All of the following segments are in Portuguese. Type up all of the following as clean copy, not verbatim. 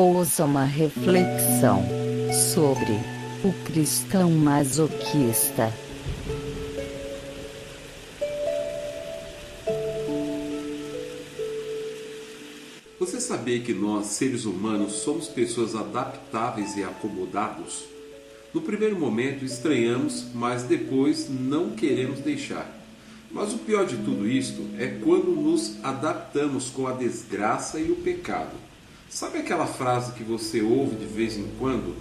Ouça uma reflexão sobre o cristão masoquista. Você sabia que nós, seres humanos, somos pessoas adaptáveis e acomodados? No primeiro momento estranhamos, mas depois não queremos deixar. Mas o pior de tudo isto é quando nos adaptamos com a desgraça e o pecado. Sabe aquela frase que você ouve de vez em quando?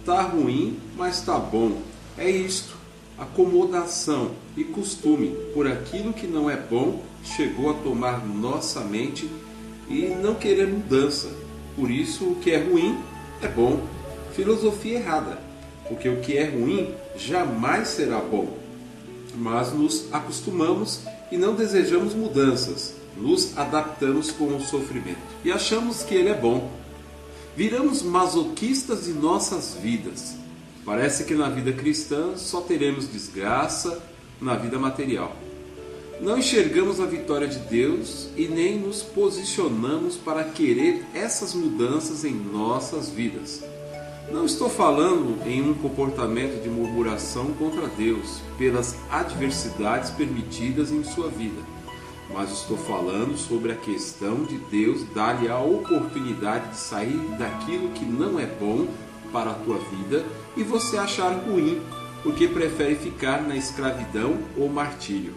Tá ruim, mas tá bom. É isto. Acomodação e costume por aquilo que não é bom chegou a tomar nossa mente e não querer mudança. Por isso o que é ruim é bom. Filosofia errada, porque o que é ruim jamais será bom. Mas nos acostumamos e não desejamos mudanças. Nos adaptamos com o sofrimento e achamos que ele é bom. Viramos masoquistas de nossas vidas. Parece que na vida cristã só teremos desgraça na vida material. Não enxergamos a vitória de Deus e nem nos posicionamos para querer essas mudanças em nossas vidas. Não estou falando em um comportamento de murmuração contra Deus pelas adversidades permitidas em sua vida, mas estou falando sobre a questão de Deus dar-lhe a oportunidade de sair daquilo que não é bom para a tua vida e você achar ruim, porque prefere ficar na escravidão ou martírio.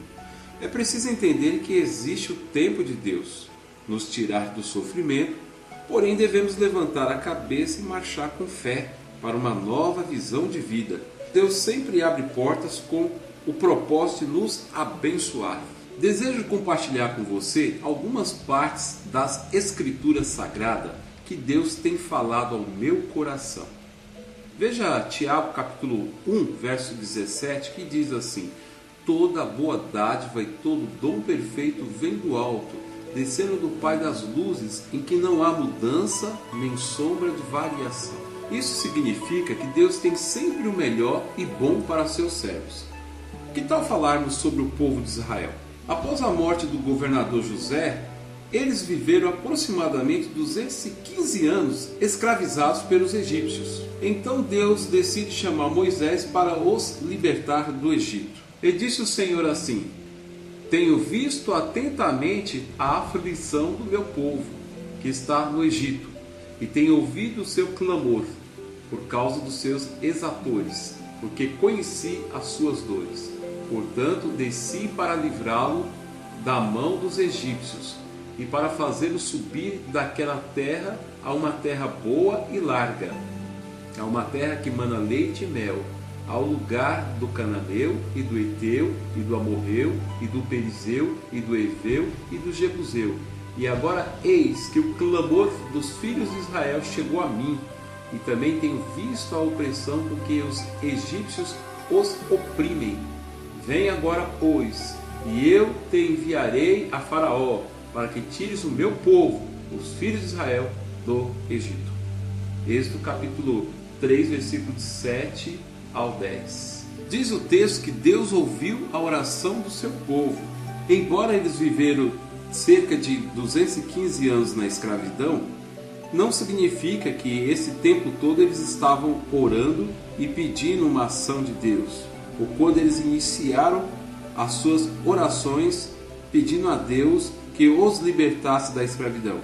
É preciso entender que existe o tempo de Deus, nos tirar do sofrimento, porém devemos levantar a cabeça e marchar com fé para uma nova visão de vida. Deus sempre abre portas com o propósito de nos abençoar. Desejo compartilhar com você algumas partes das Escrituras Sagradas que Deus tem falado ao meu coração. Veja Tiago capítulo 1, verso 17, que diz assim: toda boa dádiva e todo dom perfeito vem do alto, descendo do Pai das luzes, em que não há mudança nem sombra de variação. Isso significa que Deus tem sempre o melhor e bom para seus servos. Que tal falarmos sobre o povo de Israel? Após a morte do governador José, eles viveram aproximadamente 215 anos escravizados pelos egípcios. Então Deus decide chamar Moisés para os libertar do Egito. E disse o Senhor assim: tenho visto atentamente a aflição do meu povo, que está no Egito, e tenho ouvido o seu clamor, por causa dos seus exatores, porque conheci as suas dores. Portanto, desci para livrá-lo da mão dos egípcios, e para fazê-lo subir daquela terra a uma terra boa e larga, a uma terra que mana leite e mel, ao lugar do cananeu, e do eteu, e do amorreu, e do perizeu, e do eveu, e do jebuseu. E agora eis que o clamor dos filhos de Israel chegou a mim, e também tenho visto a opressão com que os egípcios os oprimem. Vem agora, pois, e eu te enviarei a Faraó, para que tires o meu povo, os filhos de Israel, do Egito. Êxodo capítulo 3, versículos 7 ao 10. Diz o texto que Deus ouviu a oração do seu povo. Embora eles viveram cerca de 215 anos na escravidão, não significa que esse tempo todo eles estavam orando e pedindo uma ação de Deus, ou quando eles iniciaram as suas orações pedindo a Deus que os libertasse da escravidão.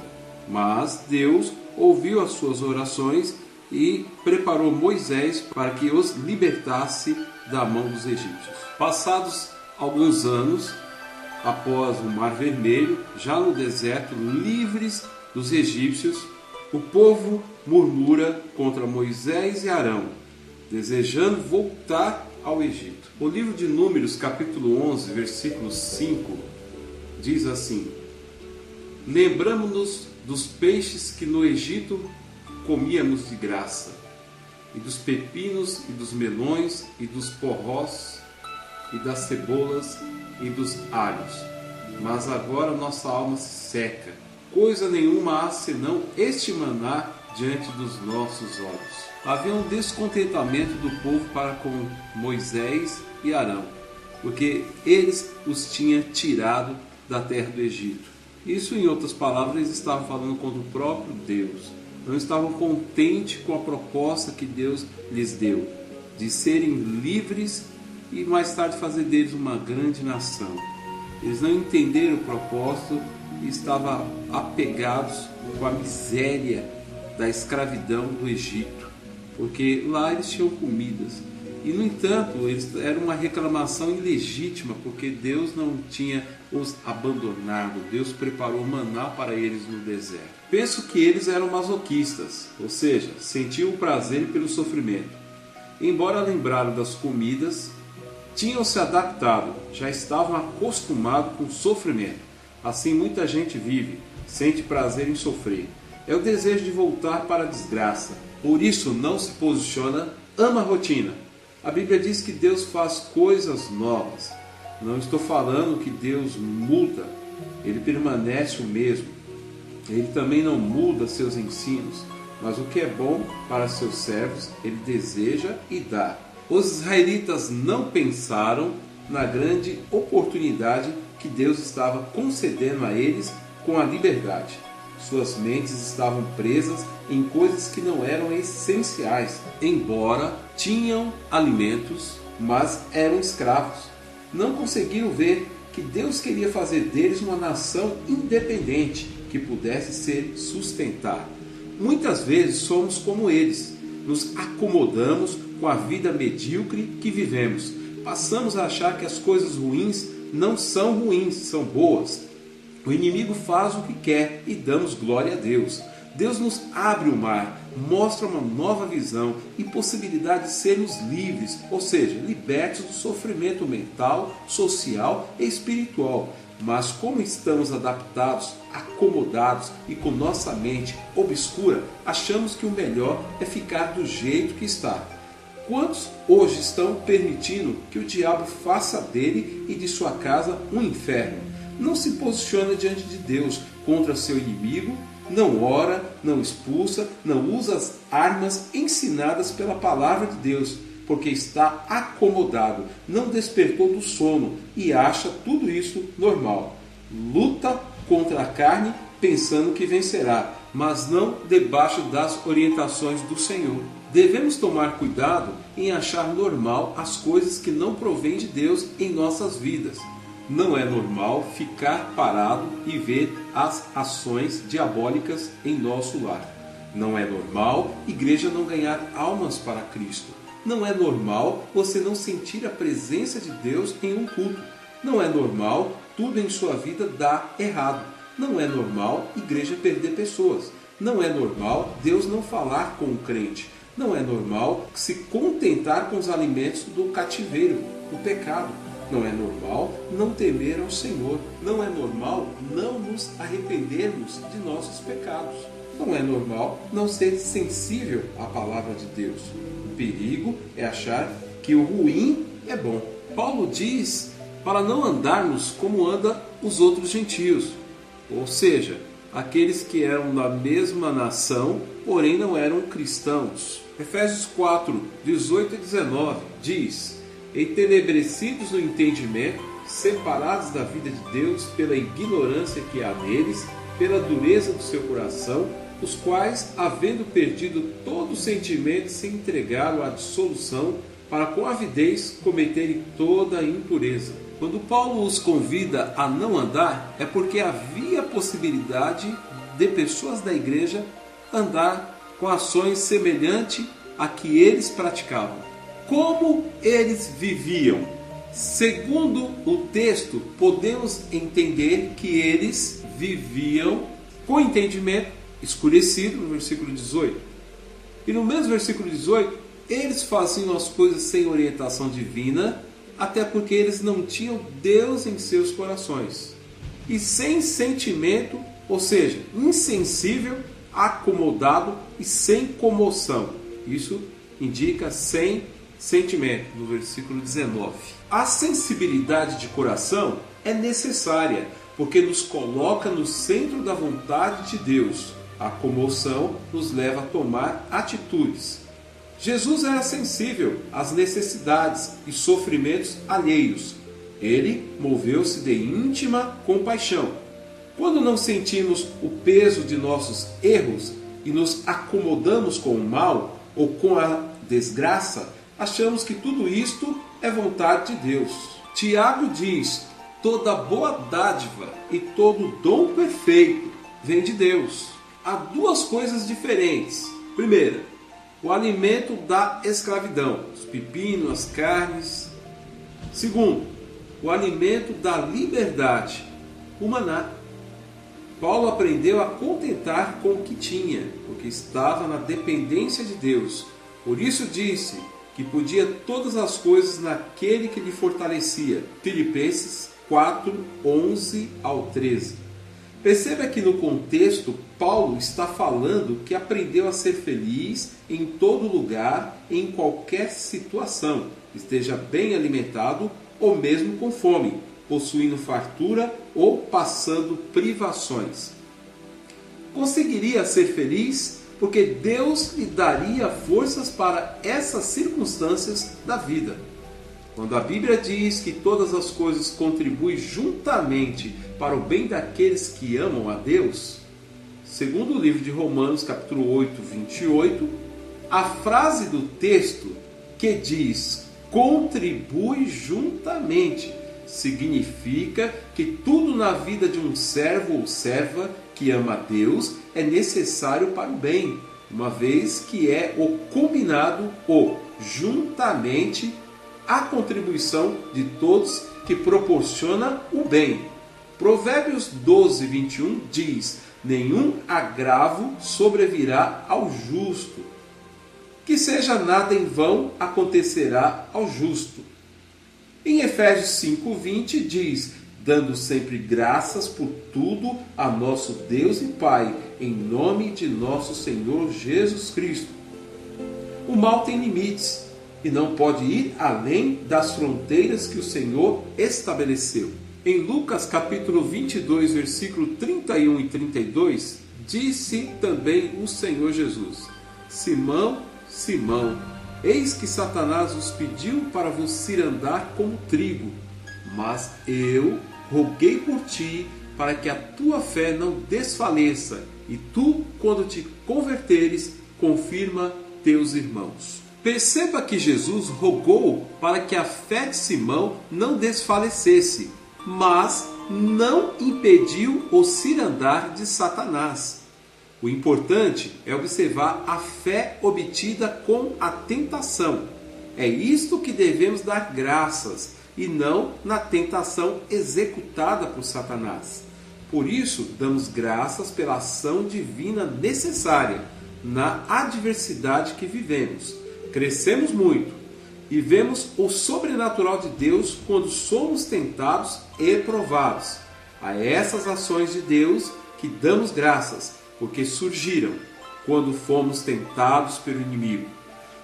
Mas Deus ouviu as suas orações e preparou Moisés para que os libertasse da mão dos egípcios. Passados alguns anos, após o Mar Vermelho, já no deserto, livres dos egípcios, o povo murmura contra Moisés e Arão, desejando voltar ao Egito. O livro de Números, capítulo 11, versículo 5, diz assim: lembramo-nos dos peixes que no Egito comíamos de graça, e dos pepinos, e dos melões, e dos porrós, e das cebolas, e dos alhos. Mas agora nossa alma se seca, coisa nenhuma há senão este maná diante dos nossos olhos. Havia um descontentamento do povo para com Moisés e Arão, porque eles os tinham tirado da terra do Egito. Isso, em outras palavras, eles estavam falando contra o próprio Deus. não estavam contentes com a proposta que Deus lhes deu, de serem livres e mais tarde fazer deles uma grande nação. Eles não entenderam o propósito e estavam apegados com a miséria da escravidão do Egito, porque lá eles tinham comidas. E, no entanto, era uma reclamação ilegítima, porque Deus não tinha os abandonado. Deus preparou maná para eles no deserto. Penso que eles eram masoquistas, ou seja, sentiam o prazer pelo sofrimento. Embora lembraram das comidas, tinham se adaptado, já estavam acostumados com o sofrimento. Assim muita gente vive, sente prazer em sofrer. É o desejo de voltar para a desgraça. Por isso não se posiciona, ama a rotina. A Bíblia diz que Deus faz coisas novas. Não estou falando que Deus muda, Ele permanece o mesmo. Ele também não muda seus ensinos, mas o que é bom para seus servos, Ele deseja e dá. Os israelitas não pensaram na grande oportunidade que Deus estava concedendo a eles com a liberdade. Suas mentes estavam presas em coisas que não eram essenciais, embora tinham alimentos, mas eram escravos. Não conseguiram ver que Deus queria fazer deles uma nação independente, que pudesse ser sustentada. Muitas vezes somos como eles, nos acomodamos com a vida medíocre que vivemos. Passamos a achar que as coisas ruins não são ruins, são boas. O inimigo faz o que quer e damos glória a Deus. Deus nos abre o mar, mostra uma nova visão e possibilidade de sermos livres, ou seja, libertos do sofrimento mental, social e espiritual. Mas como estamos adaptados, acomodados e com nossa mente obscura, achamos que o melhor é ficar do jeito que está. Quantos hoje estão permitindo que o diabo faça dele e de sua casa um inferno? Não se posiciona diante de Deus contra seu inimigo, não ora, não expulsa, não usa as armas ensinadas pela palavra de Deus, porque está acomodado, não despertou do sono e acha tudo isso normal. Luta contra a carne pensando que vencerá, mas não debaixo das orientações do Senhor. Devemos tomar cuidado em achar normal as coisas que não provêm de Deus em nossas vidas. Não é normal ficar parado e ver as ações diabólicas em nosso lar. Não é normal igreja não ganhar almas para Cristo. Não é normal você não sentir a presença de Deus em um culto. Não é normal tudo em sua vida dar errado. Não é normal igreja perder pessoas. Não é normal Deus não falar com o crente. Não é normal se contentar com os alimentos do cativeiro, do pecado. Não é normal não temer ao Senhor. Não é normal não nos arrependermos de nossos pecados. Não é normal não ser sensível à palavra de Deus. O perigo é achar que o ruim é bom. Paulo diz para não andarmos como andam os outros gentios, ou seja, aqueles que eram da mesma nação, porém não eram cristãos. Efésios 4, 18 e 19 diz: entenebrecidos no entendimento, separados da vida de Deus pela ignorância que há neles, pela dureza do seu coração, os quais, havendo perdido todo o sentimento, se entregaram à dissolução, para com avidez cometerem toda a impureza. Quando Paulo os convida a não andar, é porque havia possibilidade de pessoas da igreja andar com ações semelhantes a que eles praticavam. Como eles viviam? Segundo o texto, podemos entender que eles viviam com entendimento escurecido, no versículo 18. E no mesmo versículo 18, eles faziam as coisas sem orientação divina, até porque eles não tinham Deus em seus corações. E sem sentimento, ou seja, insensível, acomodado e sem comoção. Isso indica sem sentimento, no versículo 19. A sensibilidade de coração é necessária, porque nos coloca no centro da vontade de Deus. A comoção nos leva a tomar atitudes. Jesus era sensível às necessidades e sofrimentos alheios. Ele moveu-se de íntima compaixão. Quando não sentimos o peso de nossos erros, e nos acomodamos com o mal ou com a desgraça, achamos que tudo isto é vontade de Deus. Tiago diz: toda boa dádiva e todo dom perfeito vem de Deus. Há duas coisas diferentes. Primeira, o alimento da escravidão, os pepinos, as carnes. Segundo, o alimento da liberdade, o maná. Paulo aprendeu a contentar com o que tinha, porque estava na dependência de Deus. Por isso disse que podia todas as coisas naquele que lhe fortalecia. Filipenses 4, 11 ao 13. Perceba que no contexto, Paulo está falando que aprendeu a ser feliz em todo lugar, em qualquer situação, esteja bem alimentado ou mesmo com fome, possuindo fartura ou passando privações. Conseguiria ser feliz porque Deus lhe daria forças para essas circunstâncias da vida. Quando a Bíblia diz que todas as coisas contribuem juntamente para o bem daqueles que amam a Deus, segundo o livro de Romanos, capítulo 8, 28, a frase do texto que diz contribui juntamente significa que tudo na vida de um servo ou serva que ama a Deus é necessário para o bem, uma vez que é o combinado ou juntamente a contribuição de todos que proporciona o bem. Provérbios 12, 21 diz: nenhum agravo sobrevirá ao justo. Que seja nada em vão acontecerá ao justo. Em Efésios 5, 20 diz: dando sempre graças por tudo a nosso Deus e Pai, em nome de nosso Senhor Jesus Cristo. O mal tem limites e não pode ir além das fronteiras que o Senhor estabeleceu. Em Lucas capítulo 22, versículo 31 e 32, disse também o Senhor Jesus: Simão, Simão, eis que Satanás vos pediu para vos cirandar como trigo, mas eu roguei por ti para que a tua fé não desfaleça, e tu, quando te converteres, confirma teus irmãos. Perceba que Jesus rogou para que a fé de Simão não desfalecesse, mas não impediu o cirandar de Satanás. O importante é observar a fé obtida com a tentação. É isto que devemos dar graças, e não na tentação executada por Satanás. Por isso, damos graças pela ação divina necessária na adversidade que vivemos. Crescemos muito e vemos o sobrenatural de Deus quando somos tentados e provados. A essas ações de Deus que damos graças, porque surgiram quando fomos tentados pelo inimigo.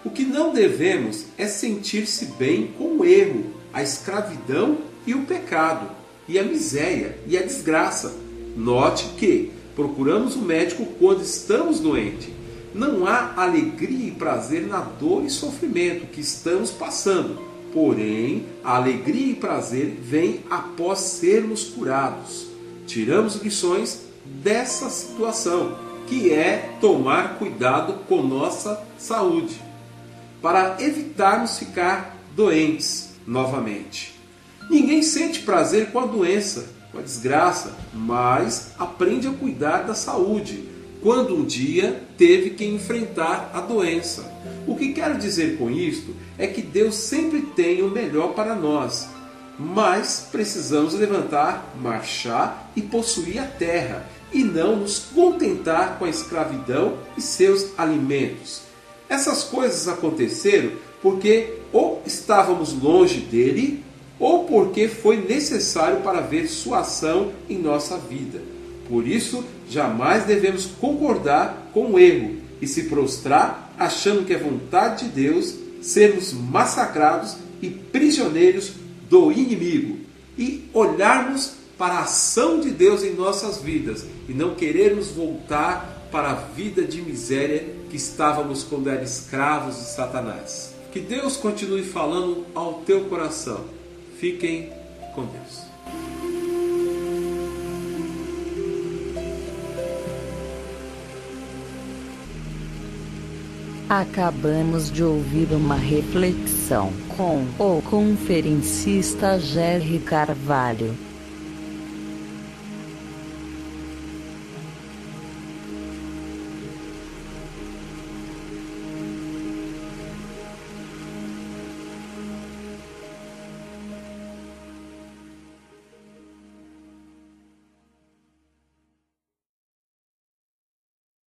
O que não devemos é sentir-se bem com o erro, a escravidão e o pecado, e a miséria e a desgraça. Note que procuramos o médico quando estamos doentes. Não há alegria e prazer na dor e sofrimento que estamos passando. Porém, a alegria e prazer vêm após sermos curados. Tiramos lições dessa situação, que é tomar cuidado com nossa saúde, para evitarmos ficar doentes novamente. Ninguém sente prazer com a doença, com a desgraça, mas aprende a cuidar da saúde quando um dia teve que enfrentar a doença. O que quero dizer com isto é que Deus sempre tem o melhor para nós, mas precisamos levantar, marchar e possuir a terra, e não nos contentar com a escravidão e seus alimentos. Essas coisas aconteceram porque ou estávamos longe dele, ou porque foi necessário para ver sua ação em nossa vida. Por isso, jamais devemos concordar com o erro e se prostrar achando que é vontade de Deus sermos massacrados e prisioneiros do inimigo, e olharmos para a ação de Deus em nossas vidas e não querermos voltar para a vida de miséria que estávamos quando éramos escravos de Satanás. Que Deus continue falando ao teu coração. Fiquem com Deus. Acabamos de ouvir uma reflexão com o conferencista Jerry Carvalho.